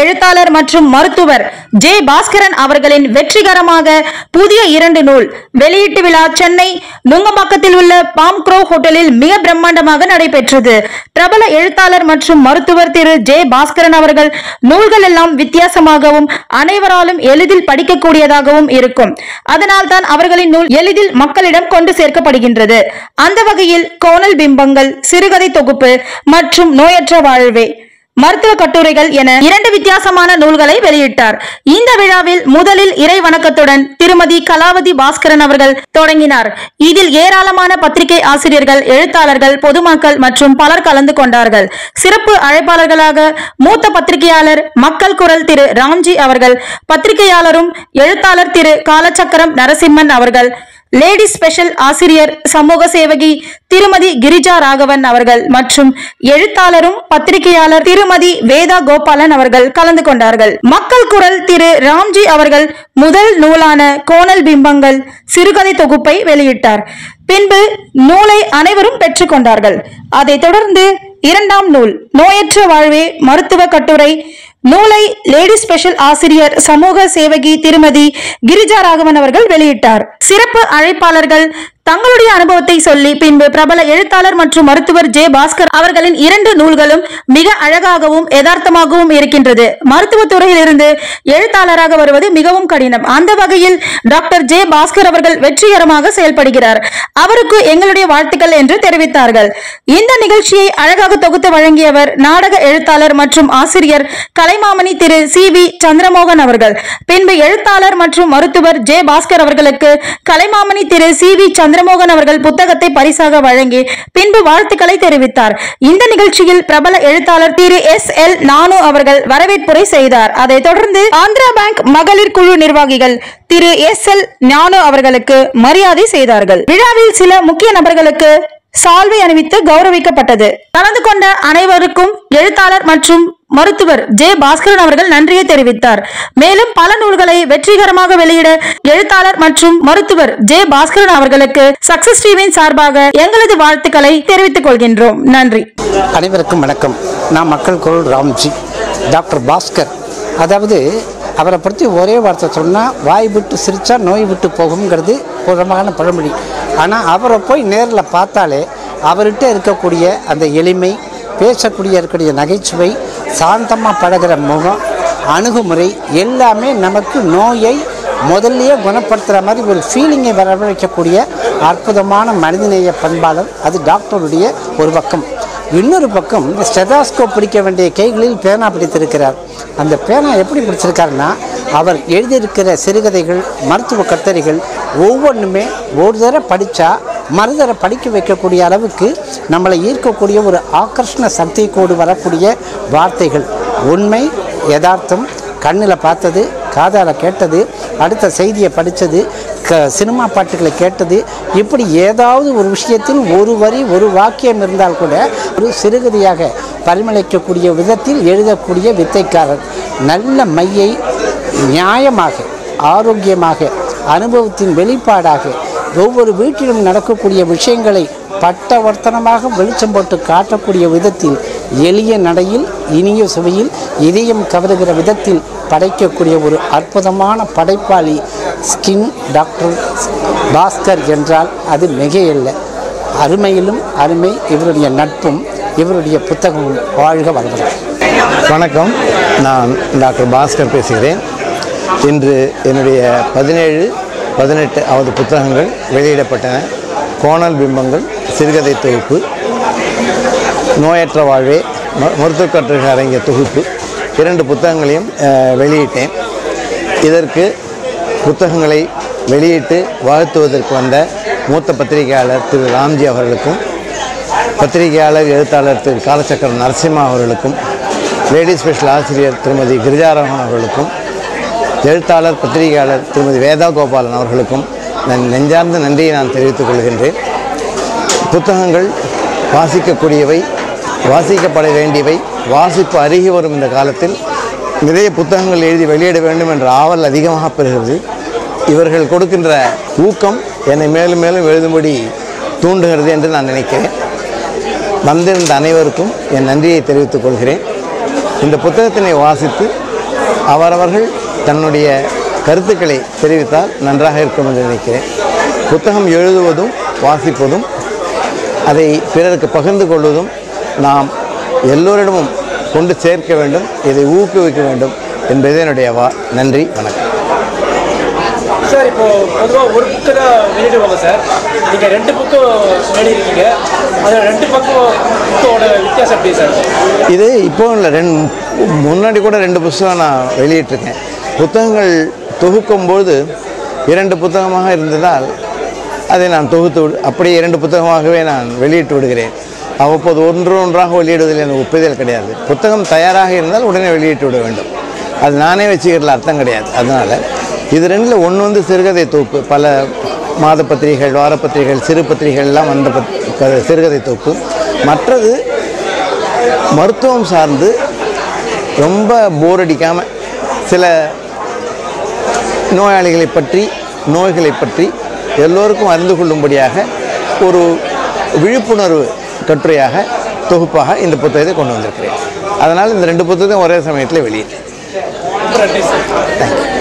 எழுத்தாளர் மற்றும் மருத்துவர் ஜே பாஸ்கரன் அவர்களின் வெற்றிகரமாக புதிய 2 நூல் வெளியீட்டு விழா சென்னை நுங்கம்பாக்கத்தில் உள்ள பாம் க்ரோ ஹோட்டலில் மிக பிரம்மாண்டமாக நடைபெற்றது. பிரபல எழுத்தாளர் மற்றும் மருத்துவர் திரு ஜே பாஸ்கரன் அவர்கள் நூல்கள் எல்லாம் வித்தியாசமாகவும் அனைவராலும் எளிதில் படிக்கக்கூடியதாகவும் இருக்கும். அதனால்தான் அவர்களின் நூல் எளிதில் மக்களிடம் கொண்டு சேர்க்கப்படுகின்றது. அந்த வகையில் கோணல் பிம்பங்கள், சிறுகதை தொகுப்பு மற்றும் நோயற்ற வாழ்வே, மருத்துவ கட்டுரைகள் என 2 வித்தியாசமான நூல்களை வெளியிட்டார். இந்த விழாவில் முதலில் இறை வணக்கத்துடன் திருமதி கலாவதி பாஸ்கரன் அவர்கள் தொடங்கினார். இதில் ஏராளமான பத்திரிகை ஆசிரியர்கள், எழுத்தாளர்கள், பொதுமக்கள் மற்றும் பலர் கலந்து கொண்டார்கள். சிறப்பு அழைப்பாளர்களாக மூத்த பத்திரிகையாளர் மக்கள் குரல் திரு ராம்ஜி அவர்கள், பத்திரிகையாளரும் எழுத்தாளர் திரு காலச்சக்கரம் நரசிம்மன் அவர்கள், லேடி ஸ்பெஷல் ஆசிரியர் சமூக சேவகி திருமதி கிரிஜா ராகவன் அவர்கள் மற்றும் எழுத்தாளரும் பத்திரிகையாளர் திருமதி வேதா கோபாலன் அவர்கள் கலந்து கொண்டார்கள். மக்கள் குரல் திரு ராம்ஜி அவர்கள் முதல் நூலான கோணல் பிம்பங்கள் சிறுகதை தொகுப்பை வெளியிட்டார். பின்பு நூலை அனைவரும் பெற்றுக் கொண்டார்கள். அதைத் தொடர்ந்து 2ஆம் நூல் நோயற்ற வாழ்வே மருத்துவ கட்டுரை நூலை லேடி ஸ்பெஷல் ஆசிரியர் சமூக சேவகி திருமதி கிரிஜா ராகவன் அவர்கள் வெளியிட்டார். சிறப்பு அழைப்பாளர்கள் தங்களுடைய அனுபவத்தை சொல்லி பின்பு பிரபல எழுத்தாளர் மற்றும் மருத்துவர் ஜே பாஸ்கர் அவர்களின் 2 நூல்களும் மிக அழகாகவும் யதார்த்தமாகவும் இருக்கின்றது. மருத்துவத்துறையில் இருந்து எழுத்தாளராக வருவது மிகவும் கடினம். அந்த வகையில் டாக்டர் ஜே பாஸ்கர் அவர்கள் வெற்றிகரமாக செயல்படுகிறார். அவருக்கு எங்களுடைய வாழ்த்துக்கள் என்று தெரிவித்தார்கள். இந்த நிகழ்ச்சியை அழகாக தொகுத்து வழங்கியவர் நாடக எழுத்தாளர் மற்றும் ஆசிரியர் கலைமாமணி திரு சி.வி. சந்திரமோகன் அவர்கள். பின்பு எழுத்தாளர் மற்றும் மருத்துவர் ஜே பாஸ்கர் அவர்களுக்கு கலைமாமணி திரு சி.வி. சந்திரமோகன் அவர்கள் புத்தகத்தை பரிசாக வழங்கி பின்பு வாழ்த்துக்களை தெரிவித்தார். இந்த நிகழ்ச்சியில் பிரபல எழுத்தாளர் திரு S.L. நானு அவர்கள் வரவேற்புரை செய்தார். அதைத் தொடர்ந்து ஆந்திரா பேங்க் மகளிர் குழு நிர்வாகிகள் திரு S.L. நானு அவர்களுக்கு மரியாதை செய்தார்கள். விழாவில் சில முக்கிய நபர்களுக்கு சால்வை அணிவித்து கௌரவிக்கப்பட்டது. கலந்து கொண்ட அனைவருக்கும் எழுத்தாளர் மற்றும் மருத்துவர் ஜே பாஸ்கரன் அவர்கள் நன்றியை தெரிவித்தார். மேலும் பல நூல்களை வெற்றிகரமாக வெளியிட எழுத்தாளர் மற்றும் மருத்துவர் ஜே பாஸ்கரன் அவர்களுக்கு சக்சஸ் டிவியின் சார்பாக எங்களது வாழ்த்துக்களை தெரிவித்துக் கொள்கின்றோம். நன்றி. அனைவருக்கும் வணக்கம். நான் மக்கள் குரல் ராம்ஜி. டாக்டர் பாஸ்கர், அதாவது அவரை பற்றி ஒரே வார்த்தை சொன்னால் வாய் விட்டு சிரித்தா நோய் விட்டு போகுங்கிறது புறமான பழமொழி. ஆனால் அவரை போய் நேரில் பார்த்தாலே அவர்கிட்ட இருக்கக்கூடிய அந்த எளிமை, இருக்கக்கூடிய நகைச்சுவை, சாந்தமாக பழகிற முகம், அணுகுமுறை எல்லாமே நமக்கு நோயை முதல்லையே குணப்படுத்துகிற மாதிரி ஒரு ஃபீலிங்கை வரவழைக்கக்கூடிய அற்புதமான மனிதநேய பண்பாளர். அது டாக்டருடைய ஒரு பக்கம். இன்னொரு பக்கம் இந்த ஸ்டெதாஸ்கோப் பிடிக்க வேண்டிய கைகளில் பேனா பிடித்திருக்கிறார். அந்த பேனா எப்படி பிடிச்சிருக்காருன்னா, அவர் எழுதியிருக்கிற சிறுகதைகள், மருத்துவ கட்டுரைகள் ஒவ்வொன்றுமே ஒரு தடவை படித்தா மறுதர படிக்க வைக்கக்கூடிய அளவுக்கு நம்மளை ஈர்க்கக்கூடிய ஒரு ஆகர்ஷண சக்தி கோடு வரக்கூடிய வார்த்தைகள். உண்மை, யதார்த்தம், கண்ணில் பார்த்தது, காதால் கேட்டது, அடுத்த செய்தியை படித்தது, சினிமா பாட்டுகளை கேட்டது, இப்படி ஏதாவது ஒரு விஷயத்தில் ஒரு வரி ஒரு வாக்கியம் இருந்தால் கூட ஒரு சிறுகதையாக பரிமளிக்கக்கூடிய விதத்தில் எழுதக்கூடிய வித்தைக்காரர். நல்ல மையை நியாயமாக, ஆரோக்கியமாக, அனுபவத்தின் வெளிப்பாடாக ஒவ்வொரு வீட்டிலும் நடக்கக்கூடிய விஷயங்களை பட்டவர்த்தனமாக வெளிச்சம் போட்டு காட்டக்கூடிய விதத்தில், எளிய நடையில், இனிய சுவையில், இதயம் கவருகிற விதத்தில் படைக்கக்கூடிய ஒரு அற்புதமான படைப்பாளி ஸ்கின் டாக்டர் பாஸ்கர் என்றால் அது மிகையல்ல. அருமையிலும் அருமை இவருடைய நட்பும் இவருடைய புத்தகமும். வாழ்க வளமுடன். வணக்கம், நான் டாக்டர் பாஸ்கர் பேசுகிறேன். இன்று என்னுடைய 17, 18வது புத்தகங்கள் வெளியிடப்பட்டன. கோணல் பிம்பங்கள் சிறுகதை தொகுப்பு, நோயற்ற வாழ்வே மருத்துவக் கட்டுரைகள் அடங்கிய தொகுப்பு, 2 புத்தகங்களையும் வெளியிட்டேன். இதற்கு புத்தகங்களை வெளியிட்டு வாழ்த்துவதற்கு வந்த மூத்த பத்திரிகையாளர் திரு ராம்ஜி அவர்களுக்கும், பத்திரிகையாளர் எழுத்தாளர் திரு காலச்சக்கரம் நரசிம்மா அவர்களுக்கும், லேடி ஸ்பெஷல் ஆசிரியர் திருமதி கிரிஜாராகவன் அவர்களுக்கும், எழுத்தாளர் பத்திரிகையாளர் திருமதி வேதா கோபாலன் அவர்களுக்கும் நெஞ்சார்ந்த நன்றியை நான் தெரிவித்துக் கொள்கின்றேன். புத்தகங்கள் வாசிக்கக்கூடியவை, வாசிக்கப்பட வேண்டியவை. வாசிப்பு அருகி வரும் இந்த காலத்தில் நிறைய புத்தகங்கள் எழுதி வெளியிட வேண்டும் என்ற ஆவல் அதிகமாக பெறுகிறது. இவர்கள் கொடுக்கின்ற ஊக்கம் என்னை மேலும் மேலும் எழுதும்படி தூண்டுகிறது என்று நான் நினைக்கிறேன். வந்திருந்த அனைவருக்கும் என் நன்றியை தெரிவித்துக் கொள்கிறேன். இந்த புத்தகத்தினை வாசித்து அவரவர்கள் தன்னுடைய கருத்துக்களை தெரிவித்தால் நன்றாக இருக்கும் என்று நினைக்கிறேன். புத்தகம் எழுதுவதும் வாசிப்பதும் அதை பிறருக்கு பகிர்ந்து கொள்வதும் நாம் எல்லோரிடமும் கொண்டு சேர்க்க வேண்டும், இதை ஊக்குவிக்க வேண்டும் என்பதே என்னுடைய நன்றி, வணக்கம். சார், இப்போ பொதுவாக ஒரு புக்கு தான் வெளியிடுவாங்க சார். நீங்கள் 2 புக்கும் வெளியிடுறீங்க. அதில் 2 புக்கோட வித்தியாசம் எப்படி சார்? இது இப்போ இல்லை, முன்னாடி கூட 2 புத்தகம் நான் வெளியிட்டிருக்கேன். புத்தகங்கள் தொகுக்கும்போது 2 புத்தகமாக இருந்ததால் அதை நான் தொகுத்து அப்படியே 2 புத்தகமாகவே நான் வெளியிட்டு விடுகிறேன். அவ்வப்போது ஒன்றாக வெளியிடுவதில் எனக்கு ஒப்புதல் கிடையாது. புத்தகம் தயாராக இருந்தால் உடனே வெளியிட்டு விட வேண்டும். அது நானே வச்சுக்கிறதுல அர்த்தம் கிடையாது. அதனால் இது 2ல் ஒன்று வந்து சிறுகதை தொகுப்பு, பல மாத பத்திரிகைகள், வார பத்திரிகைகள், சிறு பத்திரிகைகள்லாம் வந்த சிறுகதை தொகுப்பு. மற்றது மருத்துவம் சார்ந்து ரொம்ப போர் அடிக்காமல் சில நோயாளிகளை பற்றி, நோய்களை பற்றி எல்லோருக்கும் அறிந்து கொள்ளும்படியாக ஒரு விழிப்புணர்வு கட்டுரையாக, தொகுப்பாக இந்த புத்தகத்தை கொண்டு வந்திருக்கிறேன். அதனால் இந்த 2 புத்தகத்தையும் ஒரே சமயத்தில் வெளியிட்டேன். நன்றி சார். தேங்க்யூ.